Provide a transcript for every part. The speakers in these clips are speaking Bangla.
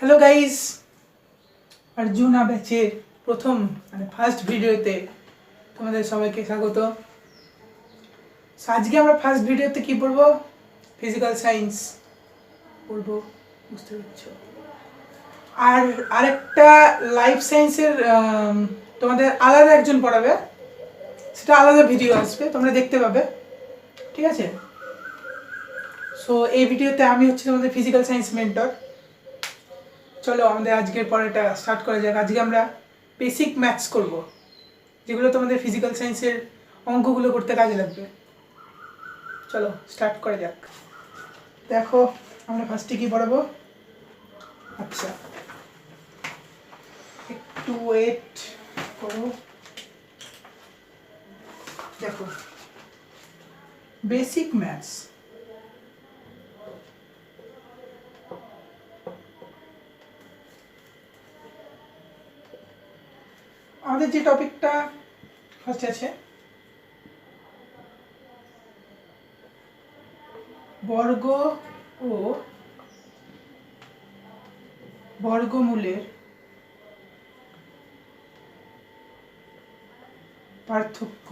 হ্যালো গাইস, অর্জুনা ব্যাচের প্রথম ফার্স্ট ভিডিওতে তোমাদের সবাইকে স্বাগত। আজকে আমরা ফার্স্ট ভিডিওতে কি পড়বো? ফিজিক্যাল সায়েন্স পড়বো, বুঝতে পারছো। আর আরেকটা লাইফ সায়েন্সের তোমাদের আলাদা একজন পড়াবে, সেটা আলাদা ভিডিও আসবে, তোমরা দেখতে পাবে, ঠিক আছে। সো এই ভিডিওতে আমি হচ্ছে তোমাদের ফিজিক্যাল সায়েন্স মেন্টর। চলো আমাদের আজকের পড়াটা স্টার্ট করা যাক। আজকে আমরা বেসিক ম্যাথস করব, যেগুলো তোমাদের ফিজিক্যাল সায়েন্সের অঙ্কগুলো করতে কাজে লাগবে। চলো স্টার্ট করা যাক। দেখো আমরা ফার্স্টে কি পড়াবো। আচ্ছা একটু ওয়েট করো। দেখো বেসিক ম্যাথস, আমাদের যে টপিকটা ফার্স্ট আছে বর্গ ও বর্গমূলের পার্থক্য।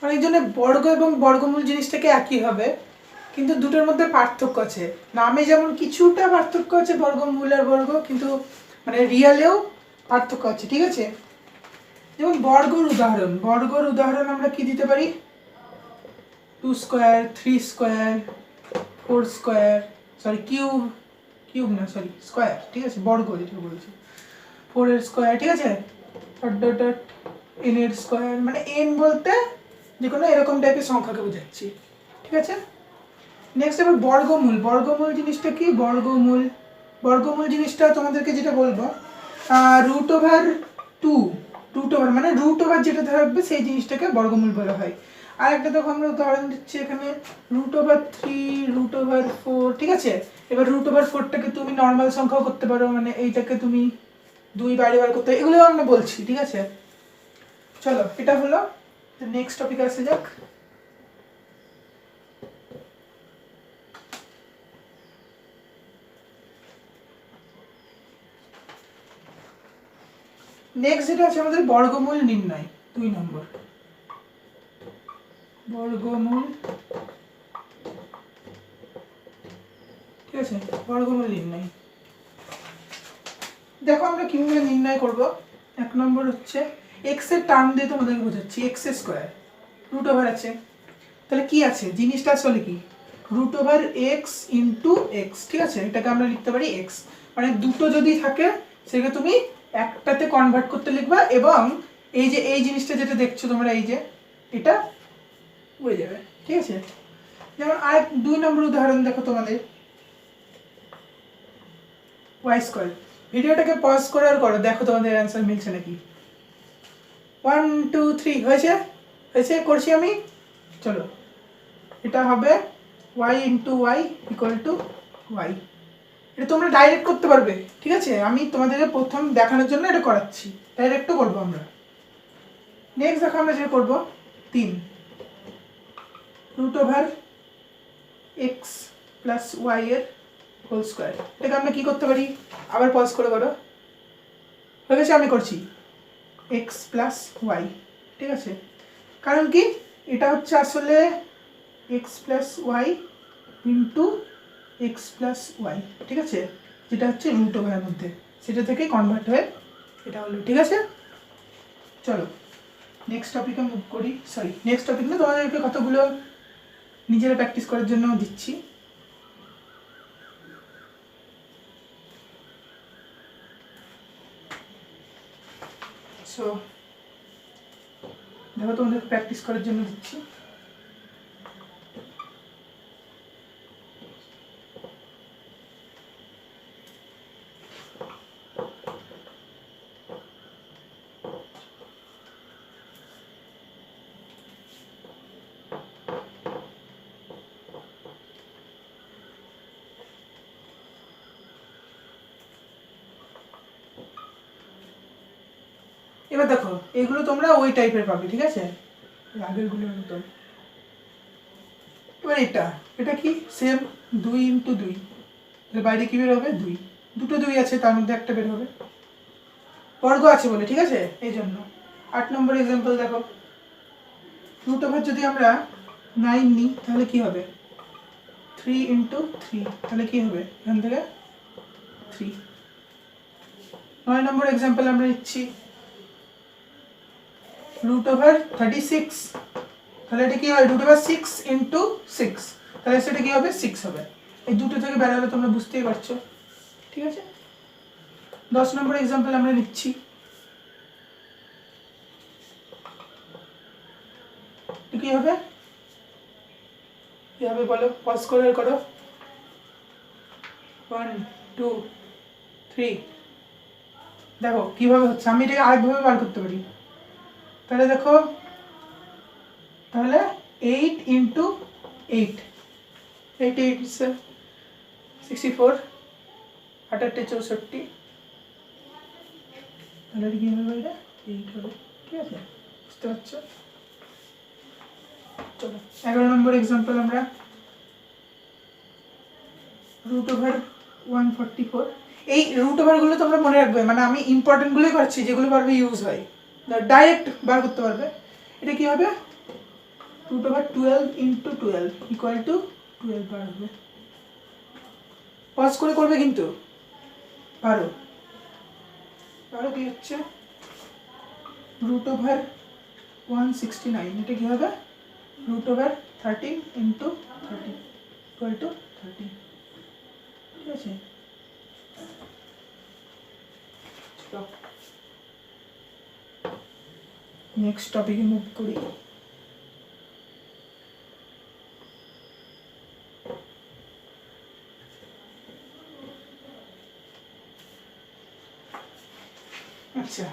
অনেকজনের বর্গ এবং বর্গমূল জিনিসটাকে একই হবে, কিন্তু দুটোর মধ্যে পার্থক্য আছে। নামে যেমন কিছুটা পার্থক্য আছে বর্গমূল আর বর্গ, কিন্তু রিয়ালেও পার্থক্য আছে, ঠিক আছে। যেমন বর্গর উদাহরণ আমরা কি দিতে পারি? 2 স্কোয়ার, 3 স্কোয়ার, 4 স্কোয়ার, কিউব না স্কোয়ার, ঠিক আছে। বর্গ যেটা বলছি 4 এর স্কোয়ার, ঠিক আছে। n এর স্কোয়ার, n বলতে যে কোনো এরকম টাইপের সংখ্যাকে বোঝাচ্ছি, ঠিক আছে। নেক্সট আবার বর্গমূল জিনিসটা কি? বর্গমূল জিনিসটা তোমাদেরকে যেটা বলবো, রুট ওভার যেটা থাকবে সেই জিনিসটাকে বর্গমূল বলা হয়। আর একটা দেখো আমরা উদাহরণ দিচ্ছি এখানে √3, √4, ঠিক আছে। এবার √4টাকে তুমি নর্মাল সংখ্যাও করতে পারো, এইটাকে তুমি 2 বাইরে বার করতে, এগুলো আমরা বলছি, ঠিক আছে। চলো এটা হলো, নেক্সট টপিক আসে যাক। নেক্সট যেটা আছে আমাদের বর্গমূল নির্ণয়, 2 নম্বর। বর্গমূল, ঠিক আছে। বর্গমূল নির্ণয় দেখো আমরা কিভাবে নির্ণয় করব। 1 নম্বর হচ্ছে x এর টার্ম দিয়ে তোমাদেরকে বোঝাচ্ছি। x স্কয়ার রুট ওভার আছে, তাহলে কি আছে জিনিসটা আসলে কি? √x ইন্টু এক্স, ঠিক আছে। এটাকে আমরা লিখতে পারি x, দুটো যদি থাকে সেটাকে তুমি একটাতে কনভার্ট করতে লিখবা, এবং এই জিনিসটা যেটা দেখছো তোমরা, এই যে এটা উড়ে যাবে, ঠিক আছে। যেমন আর 2 নম্বর উদাহরণ দেখো তোমাদের y স্কয়ার। ভিডিওটাকে পজ করে আর করো, দেখো তোমাদের অ্যান্সার মিলছে নাকি। 1 2 3 হয়েছে করছি আমি। চলো এটা হবে y into y equal to y। এটা তোমরা ডাইরেক্ট করতে পারবে, ঠিক আছে। আমি তোমাদেরকে প্রথম দেখানোর জন্য এটা করাচ্ছি, ডাইরেক্টও করবো আমরা। নেক্সট দেখো আমরা যেটা করবো 3 √x প্লাস y এর হোল স্কোয়ার। এটাকে আমরা কি করতে পারি? আবার পজ করে করো, হয়ে গেছে। আমি করছি x প্লাস y, ঠিক আছে। কারণ কি এটা হচ্ছে আসলে x plus y into x plus y, ঠিক আছে। যেটা হচ্ছে রুট ওভারের মধ্যে, সেটা থেকে কনভার্ট হয়ে এটা হলো, ঠিক আছে। চলো নেক্সট টপিকে মুভ করি। নেক্সট টপিক না, তোমাদেরকে কতগুলো নিজেরা প্র্যাকটিস করার জন্য দিচ্ছি। সো দেখো তোমাদের প্র্যাকটিস করার জন্য দিচ্ছি। এবার দেখো এগুলো তোমরা ওই টাইপের পাবে, ঠিক আছে, আগেরগুলোর মতন। এটা এটা কি সেম 2 ইন্টু 2, এর বাইরে কি বের হবে 2, দুটো 2 আছে তার মধ্যে একটা বের হবে, বর্গ আছে বলে, ঠিক আছে এই জন্য। 8 নম্বর এক্সাম্পল দেখো, রুট ওভার যদি আমরা 9 নিই তাহলে কি হবে 3 ইন্টু 3, তাহলে কি হবে এখান থেকে 3। 9 নম্বর এক্সাম্পল আমরা নিচ্ছি রুট ওভার 36, তাহলে এটা কি হয় রুট ওভার 6 ইন্টু 6, তাহলে সেটা কি হবে 6 হবে। এই দুটো থেকে বের হলে তোমরা বুঝতেই পারছো, ঠিক আছে। 10 নম্বর এক্সাম্পল আমরা নিচ্ছি, কি হবে কি হবে বলো, পজ করে করো, 1 2 3, দেখো কিভাবে হচ্ছে, আমি এটাকে আরেকভাবে বার করতে পারি, তাহলে দেখো তাহলে 8 ইন্টু 8, 8 8 64, 8 64, তাহলে এটা কি হবে এটা 8 হবে, ঠিক আছে বুঝতে পারছো। চলো 11 নম্বর এক্সাম্পল আমরা রুট ওভার 144, এই রুট ওভারগুলো তোমরা মনে রাখবে, মানে আমি ইম্পর্টেন্টগুলোই করছি যেগুলো পারবে ইউজ হয়, ডাইরেক্ট বার করতে পারবে। এটা কি হবে root over 12 into 12 equal to 12 বার হবে, পজ করে করবে কিন্তু পারো। তাহলে কি হচ্ছে রুট ওভার 169, এটা কি হবে root over 13 into 13 equal to 13, ঠিক আছে। নেক্সট টপিকে মুভ করি। আচ্ছা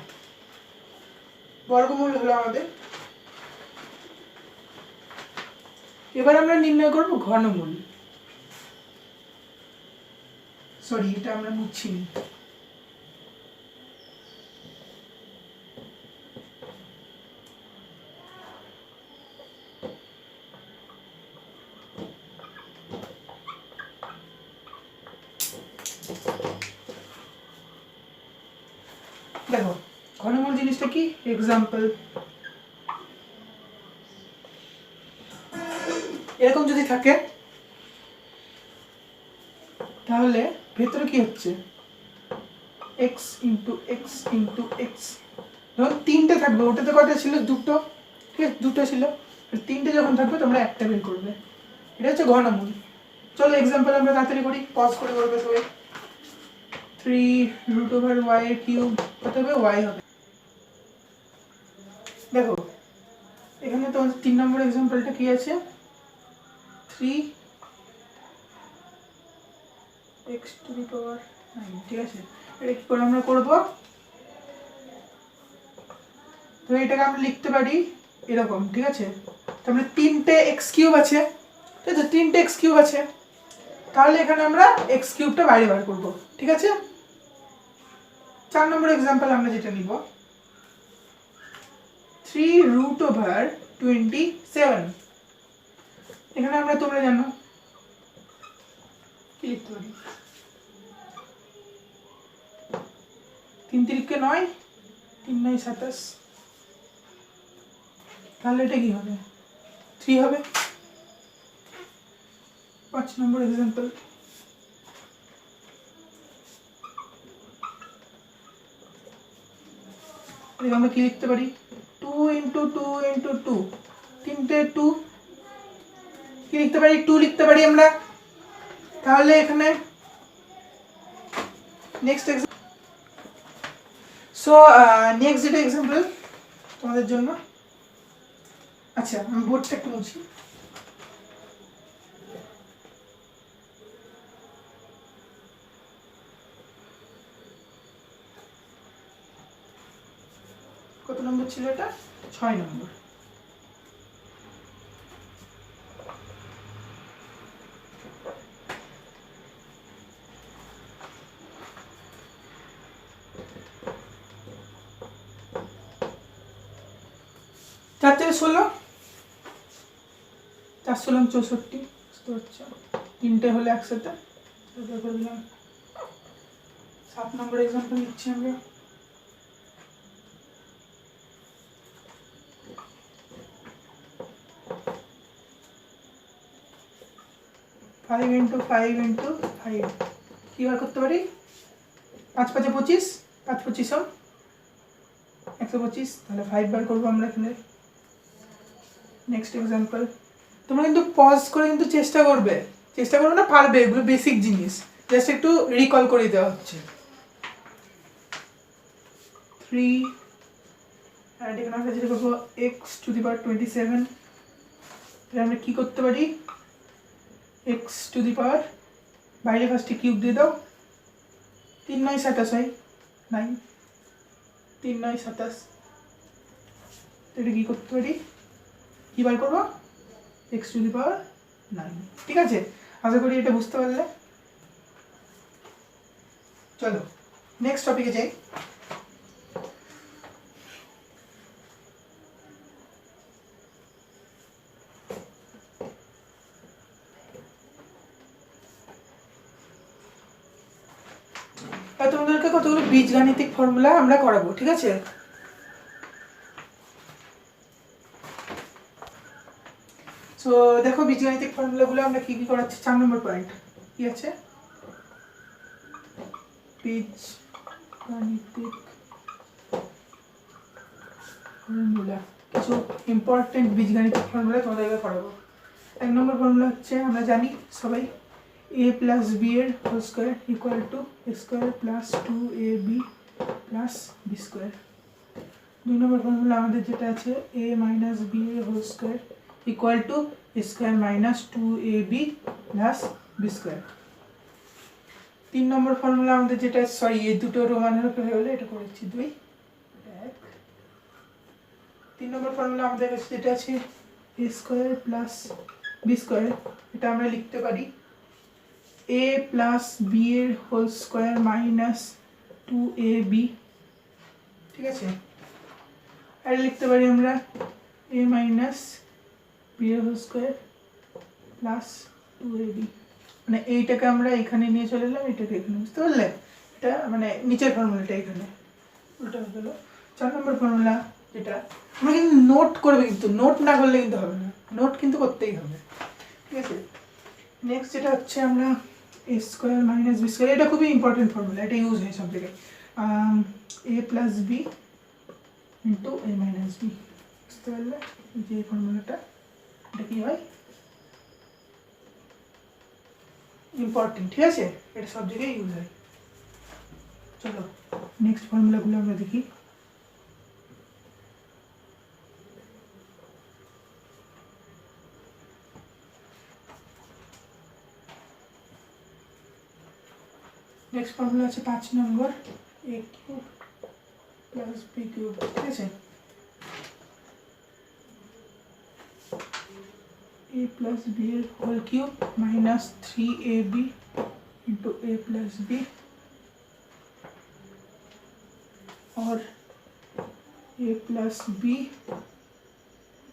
বর্গমূল হলো আমাদের, এবার আমরা নির্ণয় করব ঘনমূল। সরি এটা আমরা মুছছি নি, দেখো ঘনমূল জিনিসটা কি, এক্সাম্পল এরকম যদি থাকে তাহলে ভেতরে কি হচ্ছে x into x into x, ধরুন 3টে থাকবে, ওটাতে কয়টা ছিল 2টো, ঠিক আছে 2টো ছিল, 3টে যখন থাকবে তোমরা একটা বের করবে, এটা হচ্ছে ঘনমূল। চলো এক্সাম্পল আমরা তাড়াতাড়ি করি, পজ করে করবে সবাই। 3 রুট ওভার y এর কিউব কত হবে y হবে, দেখো এখানে তোমাদের 3 নম্বর এক্সাম্পলটা কি আছে 3x টু দি পাওয়ার 9, ঠিক আছে। এটা কি করে আমরা করব, তো এটাকে আমরা লিখতে পারি এরকম, ঠিক আছে। তাহলে 3টে x কিউব আছে, ঠিক আছে 3টে x কিউব আছে, তাহলে এখানে আমরা x কিউবটা বাইরে বার করব, ঠিক আছে। 4 নম্বর এক্সাম্পল আমরা যেটা নিব 3 রুট ওভার 27, এখানে আমরা তোমরা জানো কি লিখতে পারি 3 3 9, 3 9 27, তাহলে এটা কি হবে 3 হবে। 5 নম্বর এক্সাম্পল আমরা কি লিখতে পারি 2 ইন্টু 2 ইন্টু 2, 3টে 2, কি লিখতে পারি 2 লিখতে পারি আমরা, তাহলে এখানে নেক্সট সো নেক্সট যেটা এক্সাম্পল তোমাদের জন্য, আচ্ছা আমি বোর্ডটা একটু মুছি, কত নম্বর ছিল এটা 6 নম্বর। চার থেকে 16, 4 16 64, বুঝতে পারছো, তিনটে হলে একসাথে করে দিলাম। 7 নম্বর এক্সাম্পল নিচ্ছি আমরা। Five into five into five কী বার করতে পারি? 5 5 25, 5 25 125, তাহলে 5 বার করবো আমরা এখানে। Next example. তোমরা কিন্তু পজ করে কিন্তু চেষ্টা করবে না, পারবে, এগুলো বেসিক জিনিস, জাস্ট একটু রিকল করে দেওয়া হচ্ছে। 3 অ্যান্ড এখানে আমরা যেটা করবো x⁻27, তাহলে আমরা কী করতে পারি? x⁻, বাইরে ফার্স্টে কিউব দিয়ে দাও, 3 9 27 হয়, 9 3 9 27, এটা কী করতে পারি? কী বার করবো? x⁻9। ঠিক আছে, আশা করি এটা বুঝতে পারলে। চলো নেক্সট টপিকে যাই। তোমাদেরকে কতগুলো বীজগাণিতিক ফর্মুলা আমরা করাবো, ঠিক আছে? সো দেখো বীজগাণিতিক ফর্মুলাগুলো আমরা কি কি করাচ্ছি। 4 নম্বর পয়েন্ট কি আছে? বীজগাণিতিক ফর্মুলা, কিছু ইম্পর্টেন্ট বীজগাণিতিক ফর্মুলা তোমাদেরকে করাবো। 1 নম্বর ফর্মুলা হচ্ছে, আমরা জানি সবাই, a প্লাস বি এর whole square equal to a square plus 2ab plus b square. 2 number formula আমাদের যেটা আছে, a মাইনাস বি এর whole square equal to a square minus 2ab plus b square. 3 number formula আমাদের যেটা, সরি এই দুটো রোমানের উপরে হলে এটা করেছি 2 1। 3 নম্বর ফর্মুলা আমাদের কাছে যেটা আছে, a square plus b square, এটা আমরা লিখতে পারি a প্লাস বি এর হোল স্কোয়ার মাইনাস 2ab, ঠিক আছে? আর লিখতে পারি আমরা a মাইনাস বি এর হোল স্কোয়ার প্লাস 2ab, মানে এইটাকে আমরা এখানে নিয়ে চলে এলাম, এটাকে এখানে, বুঝতে পারলে? এটা মানে নিচের ফর্মুলাটা এখানে ওটা হয়ে গেল। 4 নম্বর ফর্মুলা যেটা, আমরা কিন্তু নোট করবে, কিন্তু নোট না করলে কিন্তু হবে না, নোট কিন্তু করতেই হবে, ঠিক আছে? নেক্সট যেটা হচ্ছে আমরা a square minus b square, এটা খুবই ইম্পর্টেন্ট ফর্মুলা, এটা ইউজ হয় সব জায়গায়। a plus b into a minus b, বুঝতে পারলে? যে ফর্মুলাটা, এটা কী হয়? ইম্পর্টেন্ট, ঠিক আছে? এটা সব জায়গায় ইউজ হয়। চলো নেক্সট ফর্মুলাগুলো আমরা দেখি। নেক্সট ফর্মুলা আছে 5 number, a cube plus B cube, ঠিক আছে? a plus B whole cube minus 3ab into a plus B, और a plus B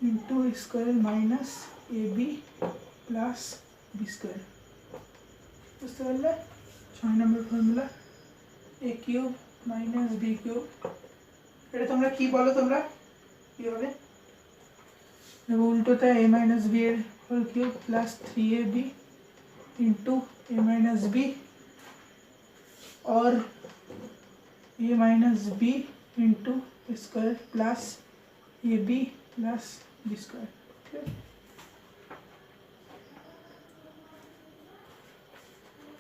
into square minus A B plus B square, বুঝতে পারলে? 6 number formula a cube minus B cube, এটা তোমরা কি বলো, তোমরা কি হবে? উল্টোটা a माइनस बी এর whole cube plus 3ab into a minus B और a minus B into square plus a B plus B square,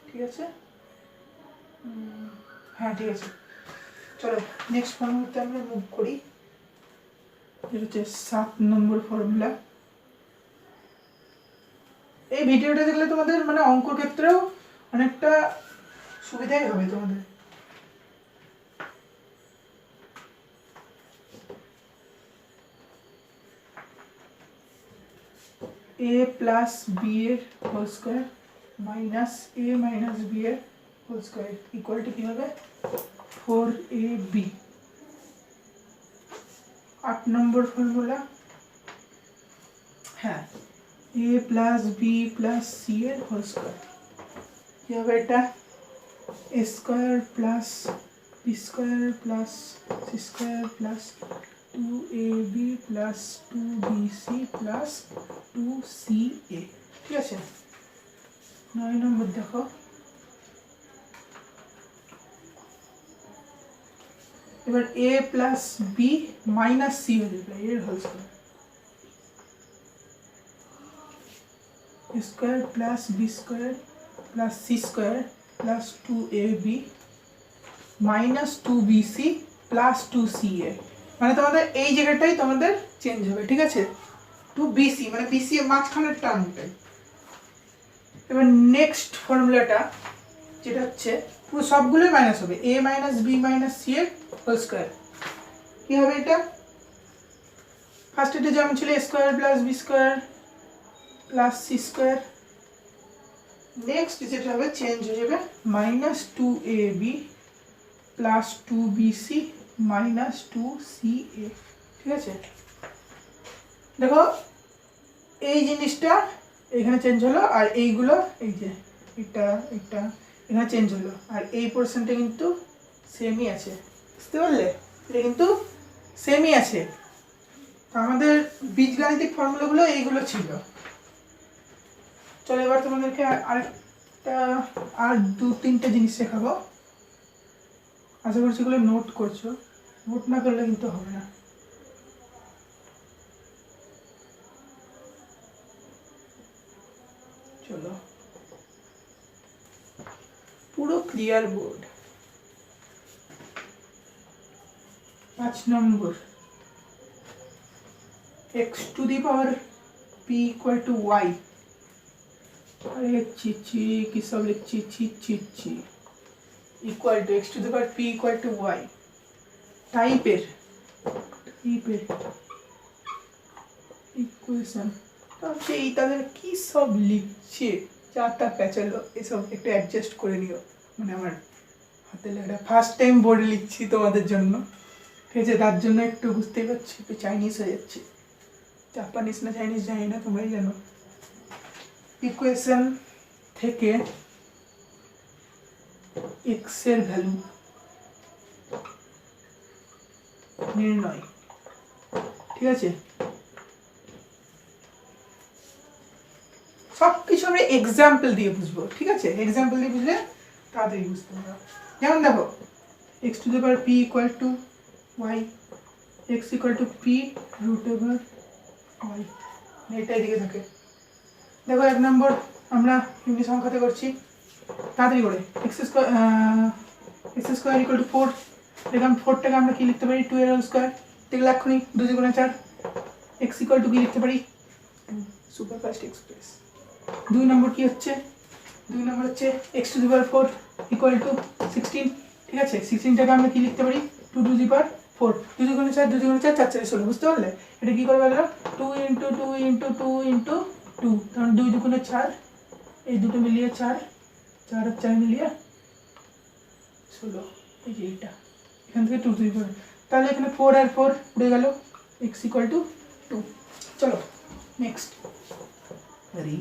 ঠিক আছে? হ্যাঁ ঠিক আছে। চলো নেক্সট ফর্মুলাতে আমরা মুভ করি, এটা হচ্ছে 7 নম্বর ফর্মুলা। এই ভিডিওটা দেখলে তোমাদের মানে অঙ্কর ক্ষেত্রেও অনেকটা সুবিধাই হবে তোমাদের। a প্লাস বি এর whole square minus a minus b এর হোল স্কোয়ার ইকুয়াল টু কি হবে? 4ab। 8 নম্বর ফর্মুলা, হ্যাঁ a plus b plus c এর হোল স্কোয়ার। কি হবে এটা? a square plus b square plus c square plus 2ab plus 2bc plus 2ca। ঠিক আছে, 9 নম্বর দেখো, এবার a plus b minus c হয়ে যাবে এর whole square. a square plus b square plus c square plus 2ab minus 2bc plus 2ca। মানে তোমাদের এই জায়গাটাই তোমাদের চেঞ্জ হবে। ঠিক আছে, 2bc মানে bc এর মাঝখানের টার্মটাই। এবার নেক্সট ফর্মুলাটা যেটা হচ্ছে পুরো সবগুলোই মাইনাস হবে, a minus b minus c এর হোল স্কোয়ার। কি হবে এটা? ফার্স্ট এটা যেমন ছিল a square plus b square plus c square, next যেটা হবে চেঞ্জ হয়ে যাবে minus 2ab plus 2bc minus 2ca। ঠিক আছে, দেখো এই জিনিসটা এখানে চেঞ্জ হলো, আর এইগুলো এই যে এটা এটা এখানে চেঞ্জ হলো, আর এই পোর্শনটা কিন্তু সেমই আছে। বুঝতে পারলে? এটা কিন্তু সেমই আছে। তো আমাদের বীজগাণিতিক ফর্মুলাগুলো এইগুলো ছিল। চলো এবার তোমাদেরকে আরেকটা আর 2-3টে জিনিস শেখাবো। আশা করছি এগুলো নোট করছো, নোট না করলে কিন্তু হবে না। চলো, পুরো clear board. 5 number, x to the power p equal to y। আরে চিচি কি সব লিখছি, চিচি equal to x to the power p equal to y টাইপের ইকুয়েশন। এই তাদের কি সব লিখছে, চারটা প্যাচালো, এসব একটু অ্যাডজাস্ট করে নিও। মানে আমার হাতে লেখা ফার্স্ট টাইম বোর্ডে লিখছি তোমাদের জন্য, ঠিক আছে? তার জন্য একটু বুঝতেই পারছি একটু চাইনিজ হয়ে যাচ্ছে। জাপানিজ না চাইনিজ জানি না, তোমরাই জানো। ইকুয়েশন থেকে এক্স এর ভ্যালু নির্ণয়। ঠিক আছে, সব কিছু আমরা এক্সাম্পল দিয়ে বুঝবো। ঠিক আছে, এক্সাম্পল দিয়ে বুঝলে তাড়াতাড়ি বুঝতে পারবো। যেমন দেখো x to the power p equal to y, x equal to p root over y, এটা এদিকে থাকে। দেখো 1 নম্বর আমরা এমনি সংখ্যাতে করছি, তাড়াতাড়ি করে x স্কোয়ার ইকুয়াল টু 4। দেখলাম 4টাকে আমরা কি লিখতে পারি? 2 এর হোল স্কোয়ার। দেখলে এক্ষুনি 2 × 4, x ইকুয়াল টু কি লিখতে পারি? Super fast express. 2 নম্বর কি হচ্ছে? 2 নম্বর হচ্ছে x to the power 4 equal to 16। ঠিক আছে, 16টাকে আমরা কি লিখতে পারি? 2 টু দি পাওয়ার 4। 2 × 4, 2 × 4, 4 4 16। বুঝতে পারলে? এটা কি করবে? 2 × 2 × 2 × 2, কারণ 2 2 × 4, এই দুটো মিলিয়ে 4, 4 আর 4 মিলিয়ে 16। এই যে এটা এখান থেকে 2 টু দি পাওয়ার, তাহলে এখানে 4 আর 4 উড়ে গেল, x ইকুয়াল টু 2। চলো নেক্সট। আরে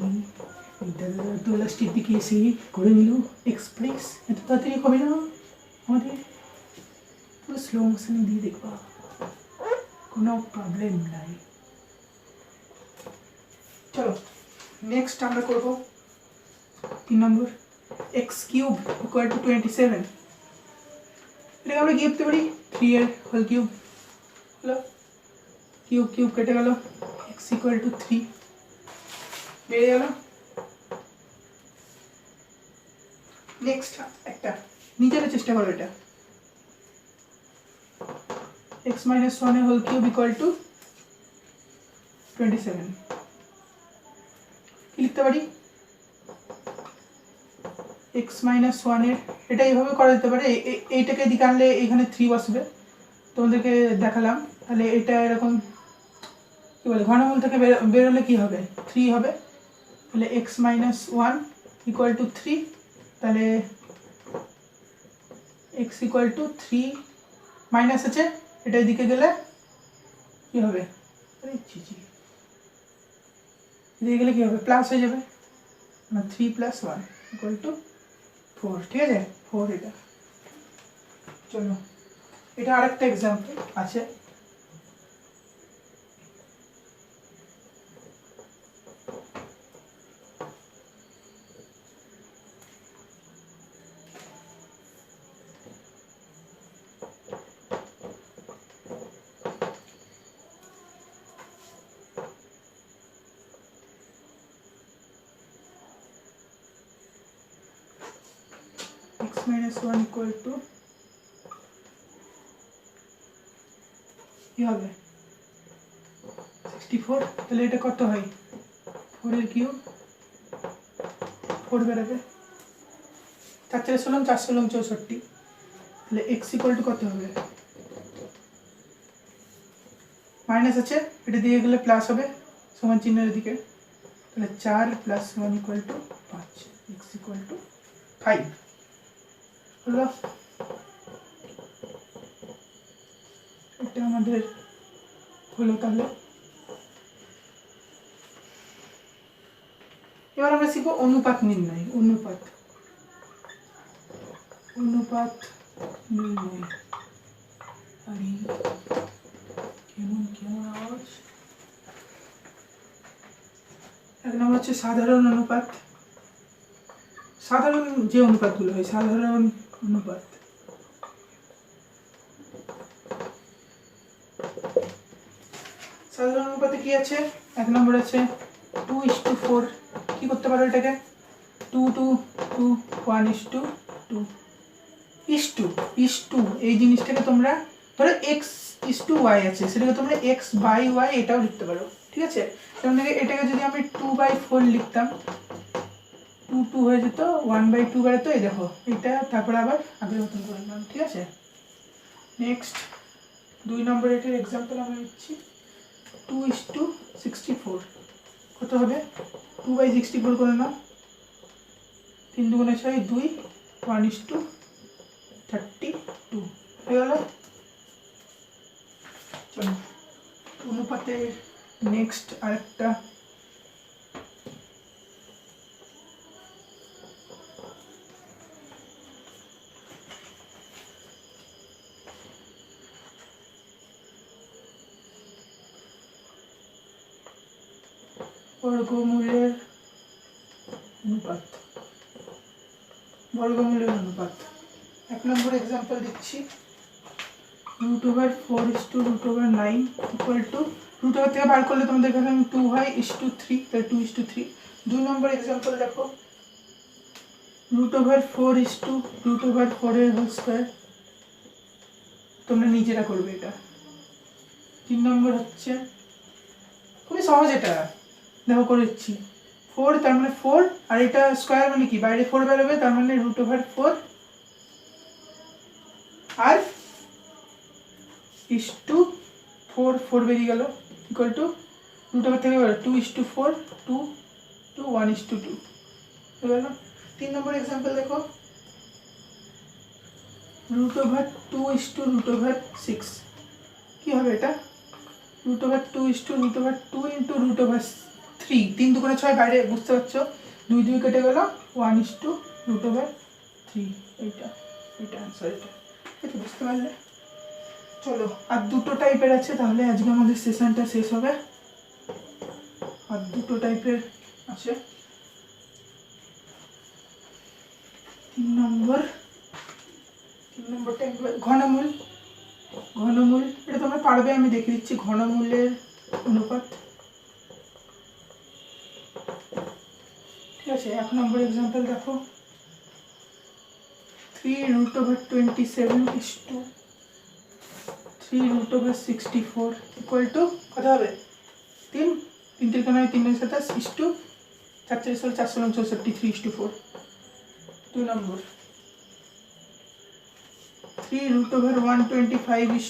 এটা তো লাস্টের দিকে এসে করে নিল এক্সপ্রেস, এত তাড়াতাড়ি হবে না, আমাদের পুরো স্লো মোশনে দিয়ে দেখবা, কোনো প্রবলেম নাই। চলো নেক্সট আমরা করব 3 নম্বর, x কিউব ইকুয়াল টু 27। এটাকে আমরা কি লিখতে পারি? 3 এর হোল কিউব। হলো কিউব কিউব কেটে গেল, x ইকুয়াল টু 3 বেরিয়ে গেল। নেক্সট একটা নিজের চেষ্টা করো, এটা x মাইনাস 1 এর হোল কিউব ইকুয়াল টু 27। কি লিখতে পারি? x মাইনাস 1 এর, এটা এইভাবে করা যেতে পারে, এইটাকে দিকে আনলে এখানে 3 বসবে, তোমাদেরকে দেখালাম। তাহলে এটা এরকম কি বলে, ঘনমূল থেকে বেরোলে কি হবে? 3 হবে। তাহলে x মাইনাস 1 ইকুয়াল টু 3, তাহলে x ইকুয়াল টু 3 মাইনাস আছে, এটা এদিকে গেলে কি হবে? আরে জি এদিকে গেলে কী হবে, প্লাস হয়ে যাবে, মানে 3 + 1 = 4, ঠিক আছে, 4 এটা। চলো এটা আরেকটা এক্সাম্পল আছে। x - 1 = কি হবে 64। তাহলে এটা কত হয়, 4 এর কিউব, 4 বেরোবে, 4 4 16, 4 16 64। তাহলে x = কত হবে, মাইনাস আছে, এটা দিয়ে গেলে প্লাস হবে, সমান চিহ্নের দিকে। তাহলে 4 + 1 = 5, x = 5 হলো। এটা আমাদের হলো। তাহলে এবার আমরা শিখবো অনুপাত নির্ণয়। অনুপাত নির্ণয়। আরে কেমন কেমন আওয়াজ। এক নম্বর হচ্ছে সাধারণ অনুপাত। সাধারণ যে অনুপাতগুলো হয়, সাধারণ অনুপাত। সাধারণ অনুপাতে কি আছে, এক নম্বর আছে 2:4। কি করতে পারো এটাকে, 2 2 2 1:2 এই জিনিসটাকে তোমরা ধরো x:y আছে, সেটাকে তোমরা x/y এটাও লিখতে পারো, ঠিক আছে। যেমন এটাকে যদি আমি 2/4 লিখতাম, 2 2 হয়ে যেত, 1/2 বেরোতো, এই দেখো এটা, তারপরে আবার আগের মতন করে নিলাম, ঠিক আছে। নেক্সট 2 নম্বর এটার এক্সাম্পল আমরা নিচ্ছি 2:64। কত হবে, 2/64 করে নাও, 3 × 6 = 2, 1:32 হয়ে গেল। চলো অনুপাতে নেক্সট আরেকটা বর্গমূলের অনুপাত। বর্গমূলের অনুপাত এক নম্বর এক্সাম্পল দিচ্ছি, √4:√9 = √4 থেকে বার করলে তোমাদের এখানে 2 হয় 2:3, তাহলে 2:3। 2 নম্বর এক্সাম্পল দেখো, √4 এর হোল স্কয়ার, তোমরা নিজেরা করবে এটা। 3 নম্বর হচ্ছে খুবই সহজ, এটা দেখো করে দিচ্ছি, 4 তার মানে 4, আর এটা স্কয়ার মানে কি, বাইরে 4 বেরোবে, তার মানে √4 আর 4 4 বেরিয়ে গেল, = √4 থেকে 2:4 2 2 1:2 হয়ে গেল। 3 নম্বর এক্সাম্পল দেখো, √2:6। কি হবে এটা, √2:2 × √3, 3 2 × 6, বাইরে বুঝতে পারছো, 2 2 কেটে গেল, 1:√3। এইটা অ্যান্সার, এটা বুঝতে পারলে। চলো আর দুটো টাইপের আছে, তাহলে আজকে আমাদের সেশনটা শেষ হবে। আর দুটো টাইপের আছে। 3 নম্বরটা ঘনমূল। এটা তোমরা পারবে, আমি দেখিয়ে দিচ্ছি। ঘনমূলের অনুপাত, ঠিক আছে। 1 নম্বর এক্সাম্পল দেখো, 3√27 3√64 = কত হবে, 3 3 3 9 3 9 27 4 4 16 4 16 64 3:4। 2 নম্বর 3√125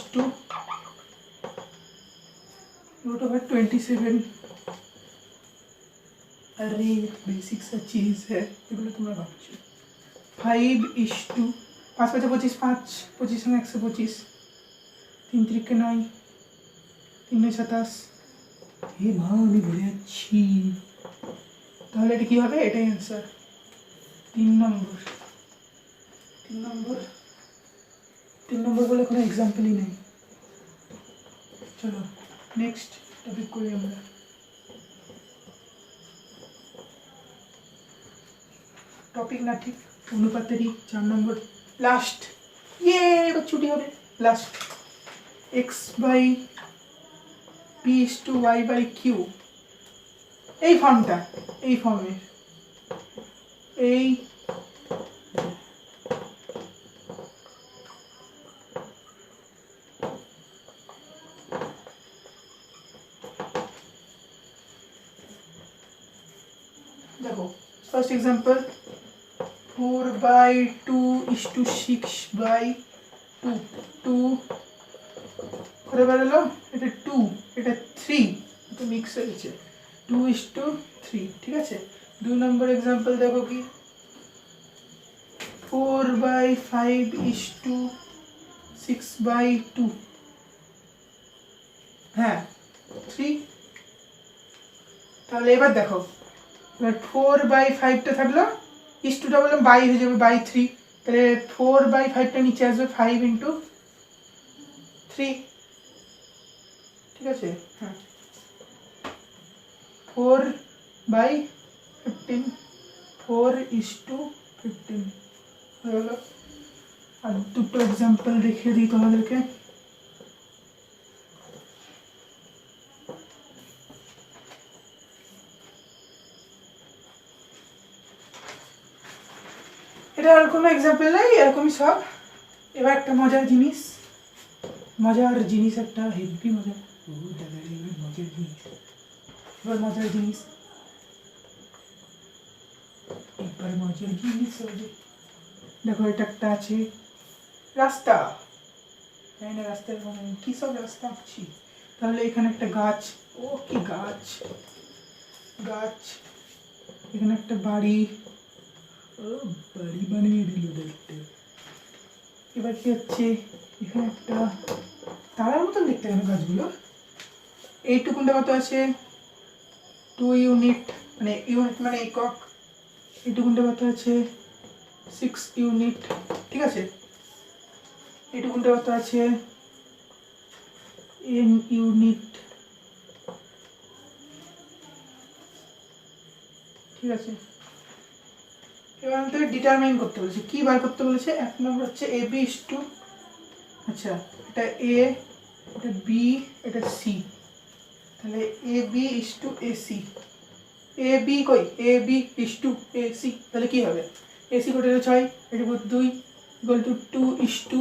√27। अरे बेसिक सा चीज़ है, এগুলো তোমরা ভাবছো। 5:5 5 5 25 5 25 125 3 3 9 3 9 27। হে মা, আমি ভুলে যাচ্ছি। তাহলে এটা কি হবে? এটাই অ্যান্সার। 3 নম্বর বলে কোনো এক্সাম্পলই নেই। চলো নেক্সট টপিক করি আমরা। টপিক না ঠিক অনুপাতেরই 4 নম্বর লাস্ট। এবার ছুটি হবে। লাস্ট x/p/y/q এই ফর্মটা, এই ফর্মের এই দেখো ফার্স্ট এক্সাম্পল 4/2:6/2 2 করে বেরোলো, এটা 2 এটা 3, তো মিক্স হয়েছে 2:3, ঠিক আছে। 2 নম্বর এক্সাম্পল দেখো কি 4/5:6/2 হ্যাঁ 3। তাহলে এবার দেখো, এবার 4/5টা থাকলো, ইস্টুটা বললাম বাই হয়ে যাবে বাই 3, তাহলে 4/5টা নিচে আসবে 5 × 3, ঠিক আছে। হ্যাঁ 4/15 4:15 হয়ে গেল। আর দুটো এক্সাম্পল দেখিয়ে দিই তোমাদেরকে। এটা আর কোনো এক্সাম্পল নাই, এরকমই সব। এবার একটা মজার জিনিস একটা হেভি মজার, এবার মজার জিনিস দেখো, এটা একটা আছে রাস্তা, তাই না? রাস্তার মানে কি সব রাস্তা আঁকছি। তাহলে এখানে একটা গাছ, ও কি গাছ, এখানে একটা বাড়ি, ও বাড়ি বানিয়ে দিল দেখতে। এবার কি হচ্ছে, এখানে একটা তারার মতন দেখতে গেল গাছগুলো। এইটুকুনটা কত আছে 2 ইউনিট, মানে ইউনিট মানে একক। এইটুকুনটা কত আছে 6 ইউনিট, ঠিক আছে। এইটুকুনটা কত আছে n ইউনিট, ঠিক আছে। এবার আমাদের ডিটারমাইন করতে বলেছে, কি বার করতে বলেছে। 1 নম্বর হচ্ছে AB is to, আচ্ছা এটা A, এটা B, এটা C, তাহলে AB is to AC, AB কই AB is to AC, তাহলে কি হবে AC কত হলো 6, এটা কত 2 equal to 2 is to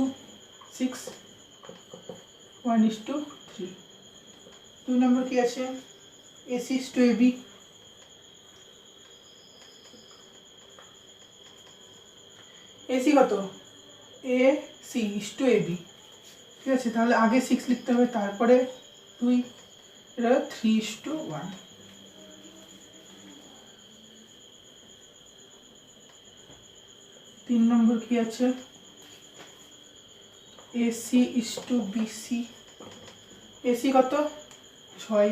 6 1 is to 3। 2 নম্বর কি আছে AC is to AB, AC কত AC is to AB, ঠিক আছে। তাহলে আগে 6 লিখতে হবে, তারপরে 2, এটা 3 is to 1। 3 নম্বর কি আছে AC is to BC, AC কত 6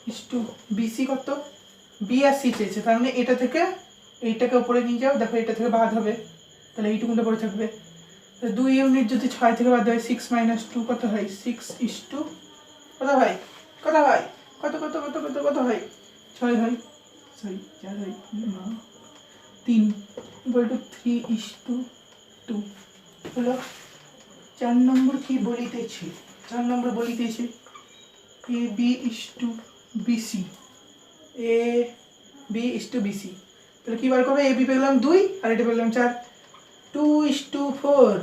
is to BC কত, B আর C চেয়েছে, তার মানে এটা থেকে এইটাকে উপরে নিয়ে যাও, দেখো এটা থেকে বাদ হবে, তাহলে এইটুকুনটা পড়ে থাকবে। 2 ইউনিট যদি 6 থেকে বাদ হয় 6 - 2 কত হয় 6 is to কত হয় কত হয় কত কত কত কত কত হয় 6 হয়, সরি 4 হয়, 3 equal to 3 is to 2 হলো। 4 নম্বর কি বলিতেছে, 4 নম্বর বলিতেছে AB is to BC, AB is to BC, তাহলে কি বার করবে, AB পেলাম 2 আর এটা পেলাম 4, 2 is to 4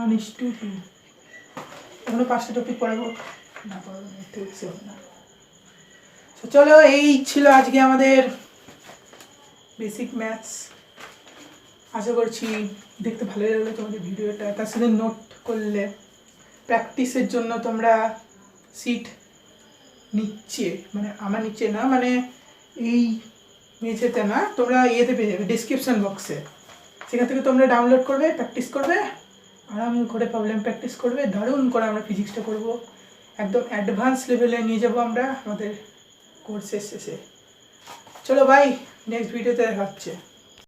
1 is to 2। এখনো 5টা টপিক পড়াবো না, পড়াবো না, একটু ইচ্ছে হবে না। তো চলো, এই ছিল আজকে আমাদের বেসিক ম্যাথস। আশা করছি দেখতে ভালো লাগলো তোমাদের ভিডিওটা, তার সাথে নোট করলে প্র্যাকটিসের জন্য তোমরা সিট নিচ্ছে, মানে আমার নিচে না, মানে এই মেঝেতে না, তোমরা ইয়েতে পেয়ে যাবে ডিসক্রিপশন বক্সে, সেখান থেকে তোমরা ডাউনলোড করবে, প্র্যাকটিস করবে, আরাম করে প্রবলেম প্র্যাকটিস করবে। দারুণ করে আমরা ফিজিক্সটা করব, একদম অ্যাডভান্স লেভেলে নিয়ে যাব আমরা আমাদের কোর্সের শেষে। চলো ভাই, নেক্সট ভিডিওতে দেখা হচ্ছে।